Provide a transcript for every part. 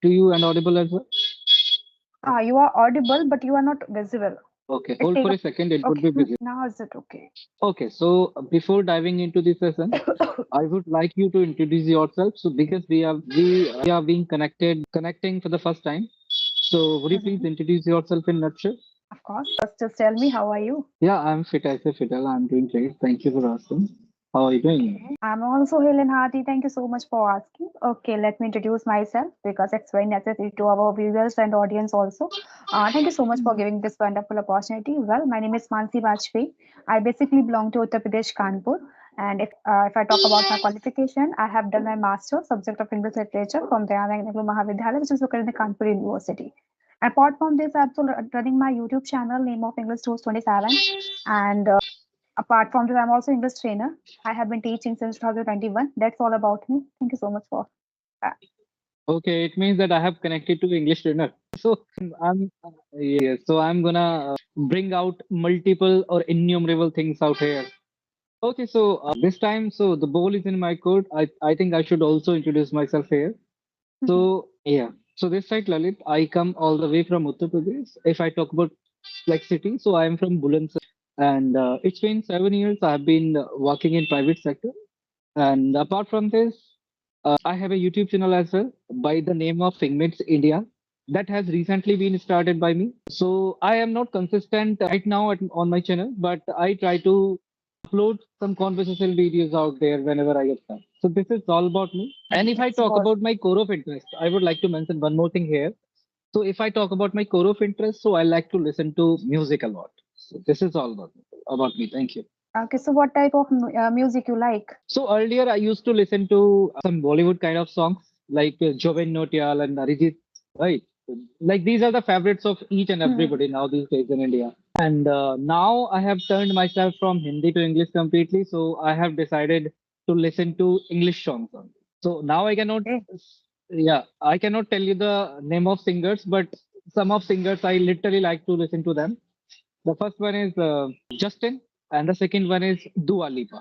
to you and audible as well? You are audible, but you are not visible. Okay, It hold take for a a second. It would okay. be busy. Now is it okay? Okay, so before diving into the session, I would like you to introduce yourself. So because we are being connecting for the first time. So would you please Mhm. introduce yourself in nutshell? Of course. First, just tell me how are you? Yeah, I'm fit as a fiddle. I'm doing great. Thank you for asking. How are you doing? Okay. I'm also Helen Hardy. Thank you so much for asking. Okay, let me introduce myself because it's very necessary to our viewers and audience also. Thank you so much for giving this wonderful opportunity. Well, my name is Mansi Bajpayee. I basically belong to Uttar Pradesh, Kanpur. And if I talk about my qualification, I have done my master subject of English literature from the Naglu Mahavidyalaya, which is located in the Kanpur University. Apart from this, I'm also running my YouTube channel, name of English Tours 27, and apart from this, I'm also English trainer. I have been teaching since 2021. That's all about me. Thank you so much for that. Okay, it means that I have connected to English trainer. So I'm yes. So I'm gonna bring out multiple or innumerable things out here. Okay, so this time, so the ball is in my court. I think I should also introduce myself here. Mhm. So yeah, so this side Lalit, I come all the way from Uttar Pradesh. If I talk about like city, so I am from Bulandshahr, and it's been 7 years. I have been working in private sector, and apart from this, I have a YouTube channel as well by the name of Figments India that has recently been started by me. So I am not consistent right now on my channel, but I try to upload some conversational videos out there whenever I get time. So this is all about me. And if I It's talk was about my core of interest, I would like to mention one more thing here. So if I talk about my core of interest, so I like to listen to music a lot. So this is all about me. Thank you. okay. So, what type of music you like? So earlier I used to listen to some Bollywood kind of songs like Joven Notial and Arijit, right? Like these are the favorites of each and Mhm. everybody now these days in India. And now I have turned myself from Hindi to English completely. So I have decided to listen to English songs only. So now I cannot, Okay. yeah, I cannot tell you the name of singers, but some of singers I literally like to listen to them. The first one is Justin, and the second one is Dua Lipa.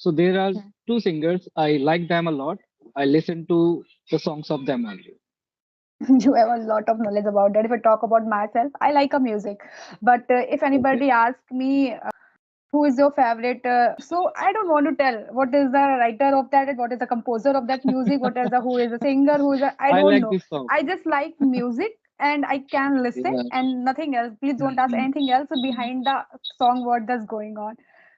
So there are Mhm. two singers. I like them a lot. I listen to the songs of them only. You have a lot of knowledge about that. If I talk about myself, I like a music, but if Okay. anybody asks me who is your favorite, so I don't want to tell what is the writer of that, what is the composer of that music, what is the who is the singer, who is the, I I don't like know. this song. I just like music and I can listen Yeah. and nothing else. Please don't ask anything else behind the song what is going on.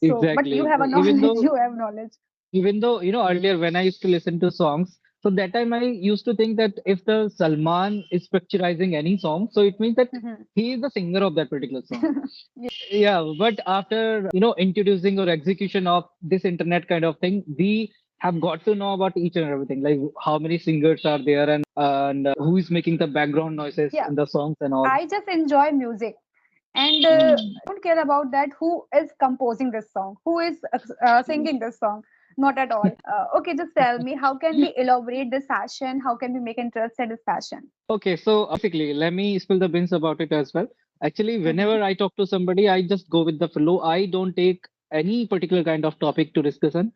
So, but you Exactly. have a Even knowledge. though You have knowledge. even though earlier when I used to listen to songs, so that time I used to think that if the Salman is picturizing any song, so it means that Mhm. he is the singer of that particular song. Yeah. Yeah, but after introducing or execution of this internet kind of thing, we have got to know about each and everything, like how many singers are there and who is making the background noises Yeah. in the songs and all. I just enjoy music. And Mm. I don't care about that who is composing this song, who is singing this song. Not at all. Okay, just tell me how can we elaborate this passion? How can we make interest in this passion? Okay, so basically, let me spill the beans about it as well. Actually, Mm-hmm. whenever I talk to somebody, I just go with the flow. I don't take any particular kind of topic to discuss on.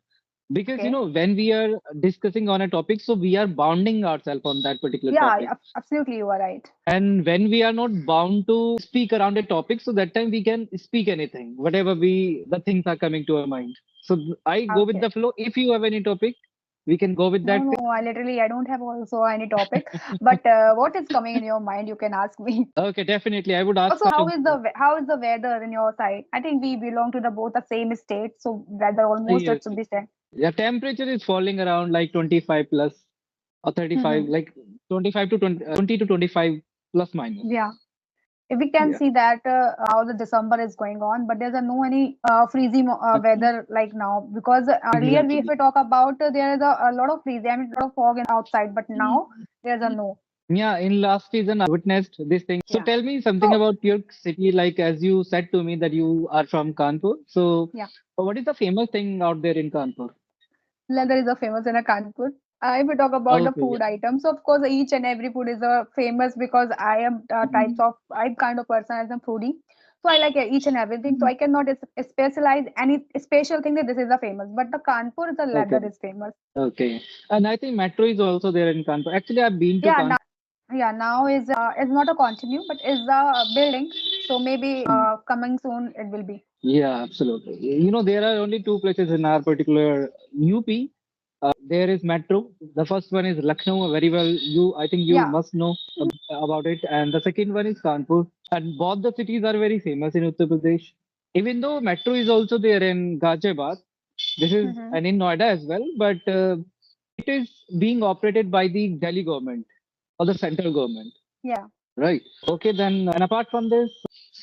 Because Okay. when we are discussing on a topic, so we are bounding ourselves on that particular Yeah, topic. absolutely, you are right. And when we are not bound to speak around a topic, so that time we can speak anything, whatever the things are coming to our mind. So I go with Okay. the flow. If you have any topic, we can go with No, that. no, I don't have also any topic. But what is coming in your mind? You can ask me. Okay, definitely. I would ask Also, questions. how is the weather in your side? I think we belong to the both the same state, so weather almost it Yes. should be same. The temperature is falling around like 25 plus or 35, Mm-hmm. like 25 to 20 to 25 plus minus. Yeah. If we can Yeah. see that now the December is going on, but there's a no any freezy weather like now because earlier we if Exactly. we talk about there is a lot of freezy, I mean a lot of fog in outside, but now there's a no. Yeah, in last season I witnessed this thing. So Yeah. tell me something So about your city, like as you said to me that you are from Kanpur. So yeah, what is the famous thing out there in Kanpur? leather is a famous in a Kanpur. If we talk about the Okay, yeah. food items, of course, each and every food is famous because I am Mhm. I'm kind of person as a foodie. So I like each and everything. So I cannot specialize any special thing that this is a famous. But the Kanpur, the Okay, leather is famous. okay. And I think metro is also there in Kanpur. Actually, I've been to Yeah, Kanpur. Yeah, now is not a continue, but is a building. So maybe coming soon it will be. Yeah, absolutely. There are only two places in our particular UP. There is metro. The first one is Lucknow. Very well, I think you Yeah. must know about it. And the second one is Kanpur. And both the cities are very famous in Uttar Pradesh. Even though metro is also there in Ghaziabad, this is Mm-hmm. and in Noida as well, but it is being operated by the Delhi government or the central government. Yeah. Right. Okay, then, and apart from this,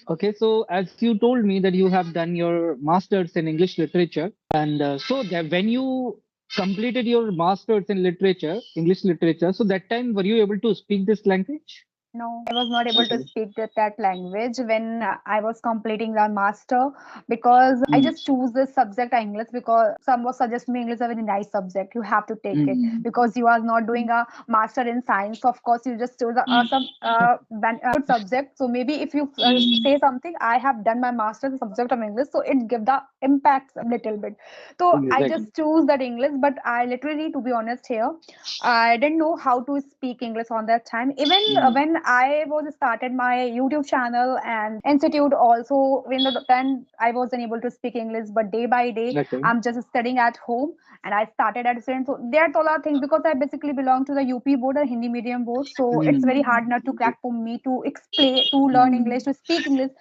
okay, so as you told me that you have done your master's in English literature, and so that when you completed your master's in literature, English literature, so that time were you able to speak this language? No, I was not able to Okay. speak that language when I was completing the master because I Mm. just choose this subject English because some was suggest me English is a very nice subject. You have to take it Mm. because you are not doing a master in science. Of course, you just choose some good subject. So maybe if you say something, I have done my master in subject of English, so it give the impact a little bit. So I Exactly. just choose that English, but I literally, to be honest here, I didn't know how to speak English on that time. Even Mm. when I was started my YouTube channel and institute also, when then I wasn't able to speak English. But day by day, Okay. I'm just studying at home, and I started at student. So that's all are things because I basically belong to the UP board or Hindi medium board. So it's very hard not to Mm. crack for me to explain, to learn English, Mm. to speak English.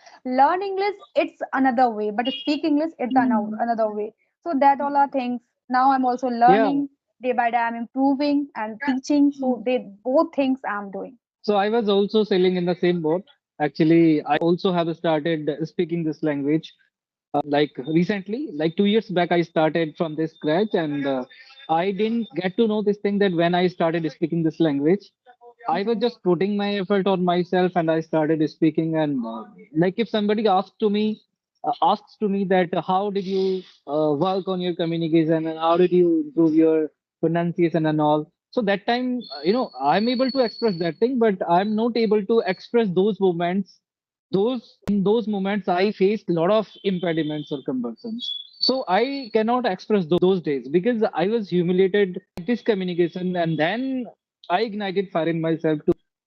Learn English, it's another way, but speak English, it's Mm. another way. So that all are things. Now I'm also Yeah. learning day by day. I'm improving and teaching, so they both things I'm doing. So I was also sailing in the same boat. Actually, I also have started speaking this language. Like recently, like 2 years back, I started from this scratch, and I didn't get to know this thing that when I started speaking this language, I was Mhm. just putting my effort on myself, and I started speaking. And like if somebody asks to me that how did you work on your communication and how did you improve your pronunciation and all, so that time, I'm able to express that thing, but I'm not able to express those moments. Those in those moments, I faced a lot of impediments or conversions. So I cannot express those days because I was humiliated at this communication, and then I ignited fire in myself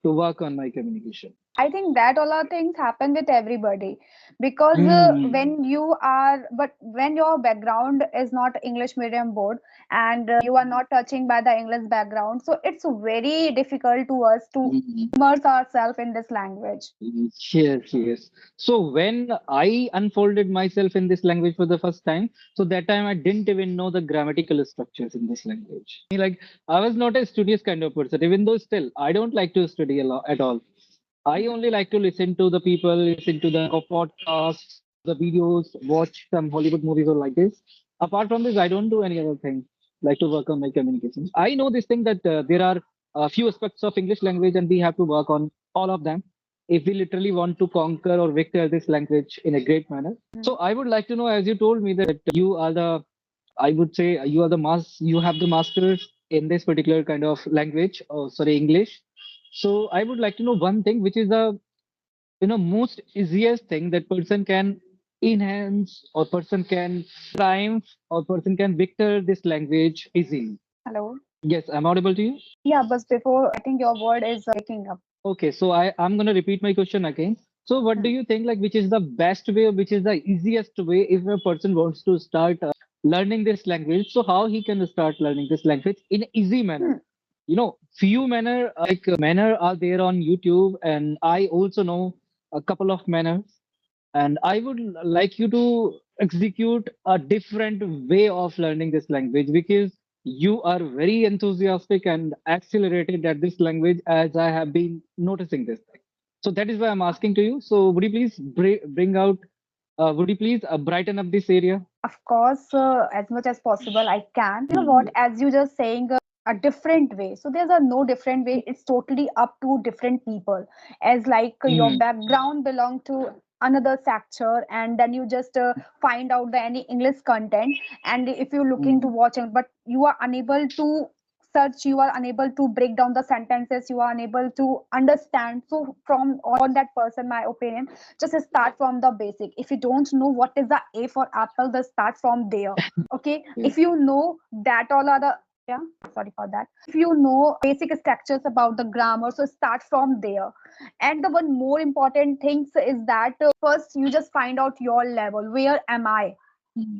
to work on my communication. I think that all are things happen with everybody because Mm. when you are, but when your background is not English medium board and you are not touching by the English background, so it's very difficult to us to Mm. immerse ourselves in this language. Yes, yes. So when I unfolded myself in this language for the first time, so that time I didn't even know the grammatical structures in this language. Like I was not a studious kind of person, even though still I don't like to study a lot at all. I only like to listen to the people, listen to the podcasts, the videos, watch some Hollywood movies or like this. Apart from this, I don't do any other thing like to work on my communication. I know this thing that there are a few aspects of English language and we have to work on all of them if we literally want to conquer or victor this language in a great manner. So I would like to know, as you told me that you are I would say you are you have the masters in this particular kind of language, or sorry, English. So I would like to know one thing, which is the most easiest thing that person can enhance or person can triumph or person can victor this language easily. Hello. Yes, I'm audible to you. Yeah, but before I think your word is breaking up. Okay, so I'm gonna repeat my question again. So what do Hmm. you think, like, which is the best way or which is the easiest way if a person wants to start learning this language? So how he can start learning this language in an easy manner? Hmm. Few manner are there on YouTube, and I also know a couple of manners, and I would like you to execute a different way of learning this language because you are very enthusiastic and accelerated at this language as I have been noticing this thing. So that is why I'm asking to you. So would you please bring out, would you please brighten up this area? Of course, as much as possible, I can. You know Hmm. what? As you just saying a different way. So there's a no different way. It's totally up to different people. As like your Hmm. background belong to another sector, and then you just find out the any English content, and if you're looking to Hmm. watch it, but you are unable to search, you are unable to break down the sentences, you are unable to understand. So from on that person, my opinion, just start from the basic. If you don't know what is the A for apple, just start from there. Okay, Yeah. if you know that all are the Yeah, sorry for that. If you know basic structures about the grammar, so start from there. And the one more important thing is that first you just find out your level. Where am I?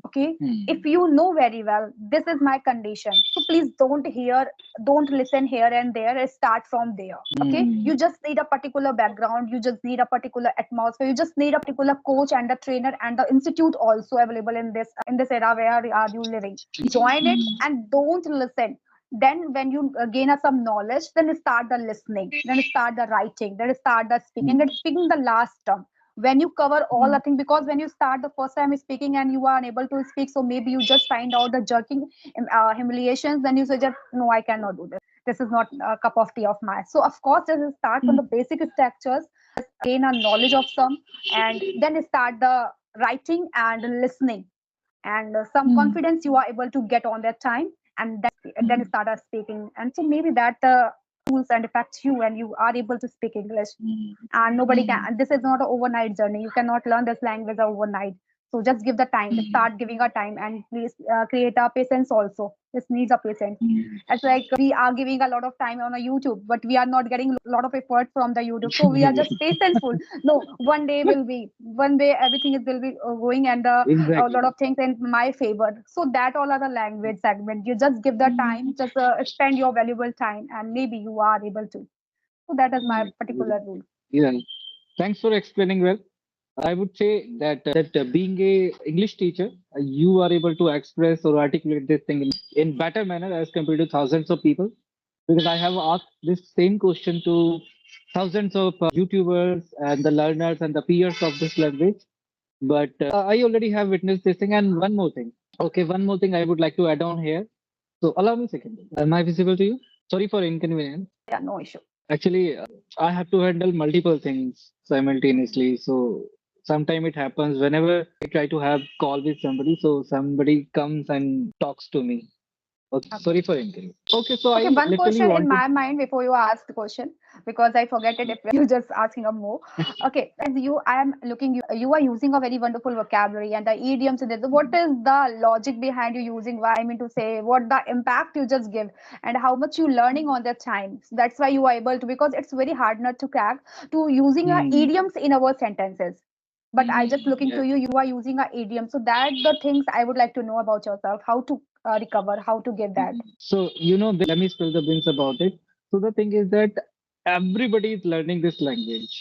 Okay, if Hmm. you know very well this is my condition, so please don't listen here and there, start from there. Okay, Hmm. you just need a particular background, you just need a particular atmosphere, you just need a particular coach and the trainer and the institute also available in this era where are you living. Join it and don't listen. Then when you gain some knowledge, then start the listening, then start the writing, then start the speaking, and speaking the last term. When you cover all the things, because when you start the first time speaking and you are unable to speak, so maybe you just find out the jerking humiliations, then you say just no, I cannot do this, this is not a cup of tea of mine. So of course just start from the basic structures, gain a knowledge of some, and then start the writing and listening, and some confidence you are able to get on that time, and then start speaking. And so maybe that tools and affects you and you are able to speak English. And nobody can, and this is not an overnight journey, you cannot learn this language overnight. So just give the time, start giving a time, and please create a patience also, this needs a patience. It's like we are giving a lot of time on a YouTube, but we are not getting a lot of effort from the YouTube, so we are just patientful. No, one day will be, one day everything is will be going, and a Exactly. lot of things in my favor. So that all are the language segment, you just give the time, just spend your valuable time, and maybe you are able to. So that is my particular rule. Yeah. Thanks for explaining well. I would say that being a English teacher, you are able to express or articulate this thing in better manner as compared to thousands of people. Because I have asked this same question to thousands of YouTubers and the learners and the peers of this language. But I already have witnessed this thing. And one more thing. Okay, one more thing I would like to add on here. So allow me a second. Am I visible to you? Sorry for inconvenience. Yeah, no issue. Actually, I have to handle multiple things simultaneously. So sometime it happens whenever I try to have call with somebody. So somebody comes and talks to me. Okay, Okay. sorry for inconvenience. Okay, so Okay, I one literally question in wanted. my mind before you ask the question, because I forget it if you're just asking a more. Okay, as you, I am looking, you are using a very wonderful vocabulary and the idioms in this. What is the logic behind you using? Why, I mean to say, what the impact you just give, and how much you learning on that time. That's why you are able to, because it's very hard not to crack to using Hmm, idioms in our sentences. But I just looking yeah. to you, you are using a idiom. So that the things I would like to know about yourself, how to recover, how to give that. So, let me spill the beans about it. So, the thing is that everybody is learning this language,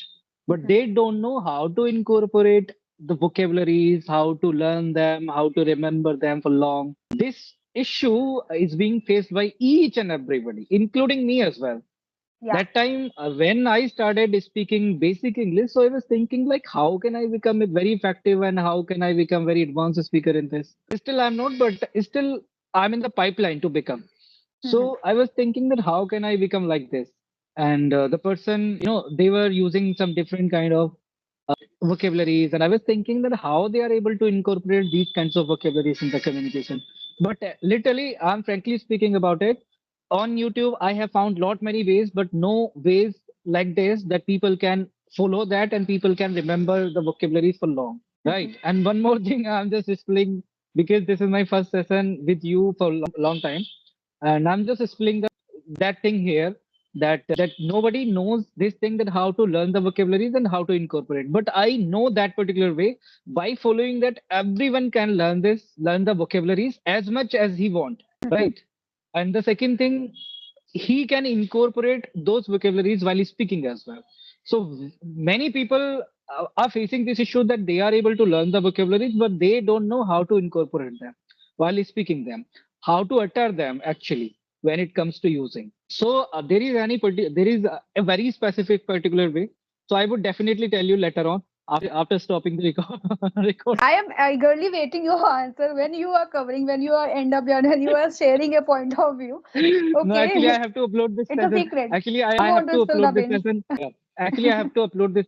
but Mhm. they don't know how to incorporate the vocabularies, how to learn them, how to remember them for long. This issue is being faced by each and everybody, including me as well. Yeah. That time when I started speaking basic English, so I was thinking like, how can I become a very effective and how can I become very advanced speaker in this? Still, I'm not, but still, I'm in the pipeline to become. Mhm. So I was thinking that how can I become like this? And the person, they were using some different kind of vocabularies, and I was thinking that how they are able to incorporate these kinds of vocabularies in the communication. But literally, I'm frankly speaking about it. On YouTube, I have found lot many ways, but no ways like this that people can follow that and people can remember the vocabularies for long. Right. Mhm. And one more thing, I'm just explaining because this is my first session with you for a long time, and I'm just explaining that thing here that nobody knows this thing that how to learn the vocabularies and how to incorporate. But I know that particular way. By following that, everyone can learn the vocabularies as much as he want, right? And the second thing, he can incorporate those vocabularies while he's speaking as well. So many people are facing this issue that they are able to learn the vocabularies, but they don't know how to incorporate them while speaking them, how to utter them actually when it comes to using. So there is a very specific particular way. So I would definitely tell you later on after stopping the record. I am eagerly waiting your answer when you are covering, when you are end up here, when you are sharing a point of view. No, actually, I Okay, have to upload this it's a session. secret. Actually, Don't I want have to to spill the upload this beans. session. Actually, I have to upload this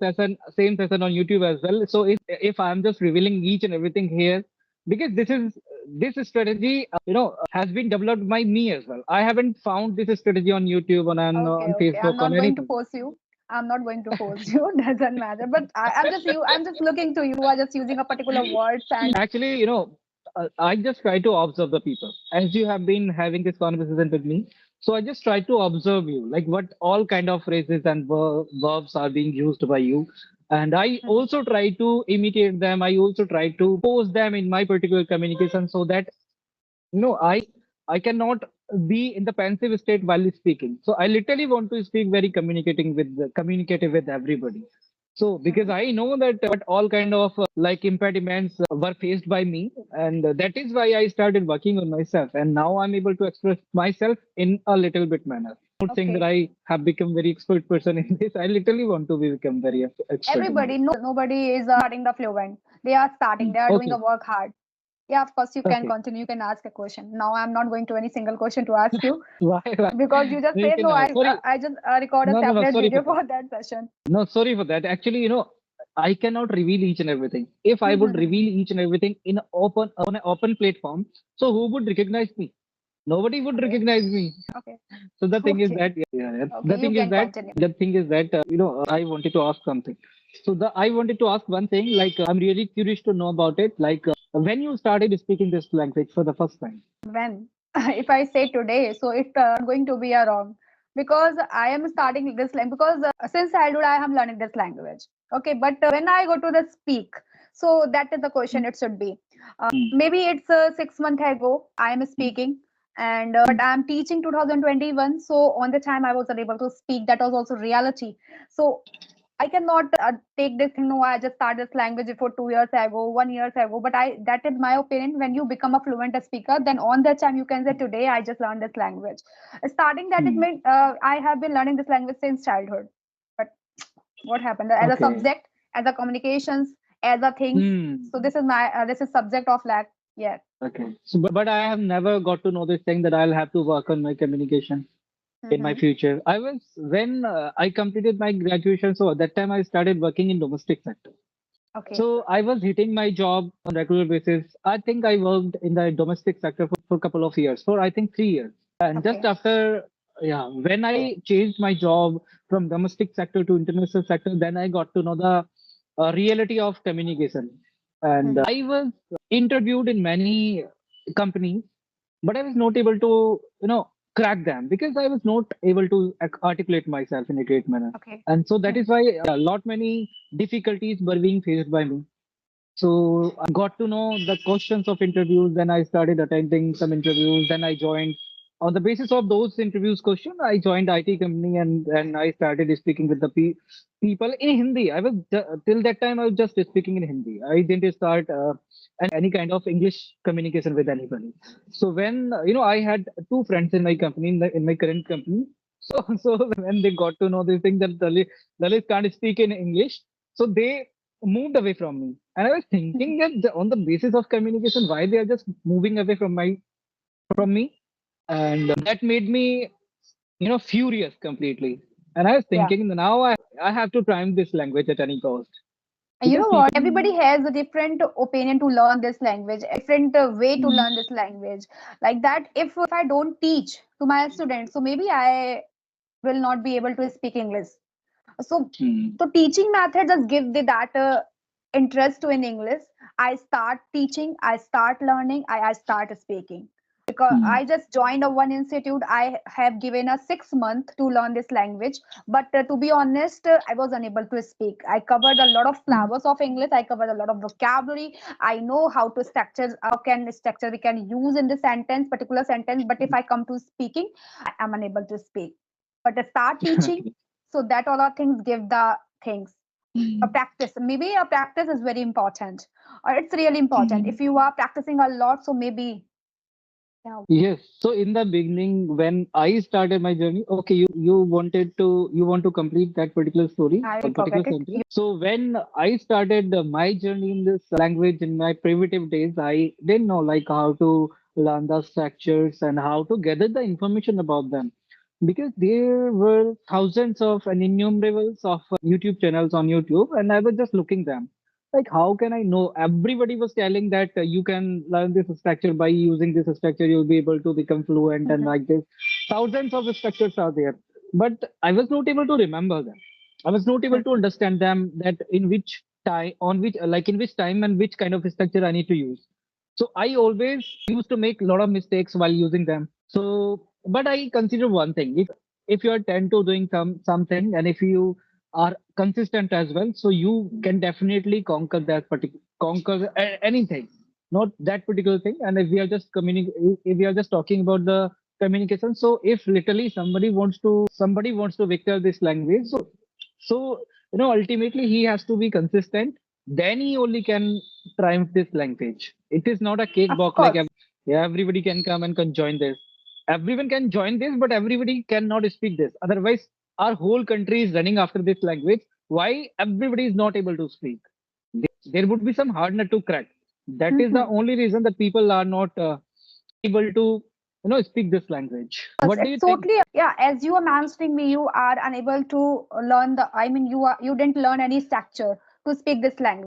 same session on YouTube as well. So if I'm just revealing each and everything here, because this strategy, has been developed by me as well. I haven't found this strategy on YouTube Okay, on okay. Facebook I'm on not going to anything. force you. I'm not going to force you. Doesn't matter. But I'm just you. I'm just looking to you. You are just using a particular words and Actually, I just try to observe the people. As you have been having this conversation with me, so I just try to observe you, like what all kind of phrases and verbs are being used by you. And I Mhm. also try to imitate them. I also try to pose them in my particular communication so that I cannot be in the pensive state while speaking. So I literally want to speak very communicative with everybody. So because Mhm. I know that what all kind of like impediments were faced by me, and that is why I started working on myself, and now I'm able to express myself in a little bit manner. Not saying that Okay. I have become very expert person in this. I literally want to become very expert in Everybody, this. nobody is starting the fluent. They are starting. They are doing a Okay, work hard. Yeah, of course, you can okay. continue. You can ask a question. Now, I'm not going to any single question to ask you Why? Why? because you just No, you said can no. I sorry. I just record a No, no, no. separate Sorry for video that. for that session. No, sorry for that. Actually, I cannot reveal each and everything. If I would reveal each and everything in open on an open platform, so who would recognize me? Nobody would Okay. recognize me. Okay. So the thing is Okay. that, yeah. Okay. The You thing is can that, continue. I wanted to ask something. So the I wanted to ask one thing. Like, I'm really curious to know about it. Like, when you started speaking this language for the first time. When? If I say today, so it not going to be a wrong because I am starting this language because since childhood I am learning this language. Okay, but when I go to the speak, so that is the question. It should be maybe it's 6 months ago I am speaking, and but I am teaching 2021. So on the time I was unable to speak. That was also reality. So I cannot take this thing. No, I just started this language for 2 years ago, 1 year ago. But I that is my opinion. When you become a fluent speaker, then on that time you can say today I just learned this language. Starting that it Hmm. meant I have been learning this language since childhood. But what happened as a Okay. subject, as a communications, as a things. Hmm. So this is my this is subject of lack. Yeah. Okay. So, but I have never got to know this thing that I'll have to work on my communication in my Mm-hmm. future. I was when I completed my graduation, so at that time I started working in domestic sector. Okay. So I was hitting my job on regular basis. I think I worked in the domestic sector for a couple of years, for I think 3 years. And just Okay. after, yeah, when I changed my job from domestic sector to international sector, then I got to know the reality of communication. And Mm-hmm. I was interviewed in many companies, but I was not able to, crack them because I was not able to articulate myself in a great manner. Okay. And so that Mm-hmm. is why a lot many difficulties were being faced by me. So I got to know the questions of interviews. Then I started attending some interviews. Then I joined. On the basis of those interviews question, I joined IT company and I started speaking with the people in Hindi. Till that time I was just speaking in Hindi. I didn't start any kind of English communication with anybody. So when I had two friends in my company in my current company. So when they got to know this thing that Lalit can't speak in English, so they moved away from me. And I was thinking that on the basis of communication, why they are just moving away from me, and that made me, furious completely. And I was Yeah. thinking now I have to try this language at any cost You because know what, people. everybody has a different opinion to learn this language, a different way to Hmm, learn this language. Like that, if I don't teach to my students, so maybe I will not be able to speak English. So hmm, so teaching method just give the that interest to in English. I start teaching, I start learning, I start speaking because hmm, I just joined a one institute. I have given a 6 month to learn this language, but to be honest, I was unable to speak. I covered a lot of hmm, flavors of English. I covered a lot of vocabulary. I know how to structure, how can structure we can use in the sentence, particular sentence. But if I come to speaking, I am unable to speak. But to start teaching, okay. so that all our things give the things a Hmm, practice. Maybe a practice is very important, or it's really important. hmm. If you are practicing a lot, so maybe yeah. Yes. So in the beginning, when I started my journey, okay, you want to complete that particular story I or will particular forget it. sentence. So when I started my journey in this language in my primitive days, I didn't know like how to learn the structures and how to gather the information about them. Because there were thousands of and innumerables of YouTube channels on YouTube, and I was just looking them. Like, how can I know? Everybody was telling that you can learn this structure by using this structure, you'll be able to become fluent and Mhm. like this. Thousands of structures are there, but I was not able to remember them. I was not able to understand them that in which time, on which, like in which time and which kind of structure I need to use. So I always used to make a lot of mistakes while using them. So, but I consider one thing: if you are tend to doing something, and if you are consistent as well, so you can definitely conquer that particular conquer anything, not that particular thing. And if we are just if we are just talking about the communication, so if literally somebody wants to victor this language, so ultimately he has to be consistent. Then he only can triumph this language. It is not a cake Of box like course. yeah, everybody can come and can join this. Everyone can join this, but everybody cannot speak this. Otherwise, our whole country is running after this language. Why everybody is not able to speak? There would be some hard nut to crack. That is the Mhm. only reason that people are not able to speak this language. Course, What do you it's think? totally yeah. As you were mentioning me, you are unable to learn the. I mean, you didn't learn any structure to speak this language.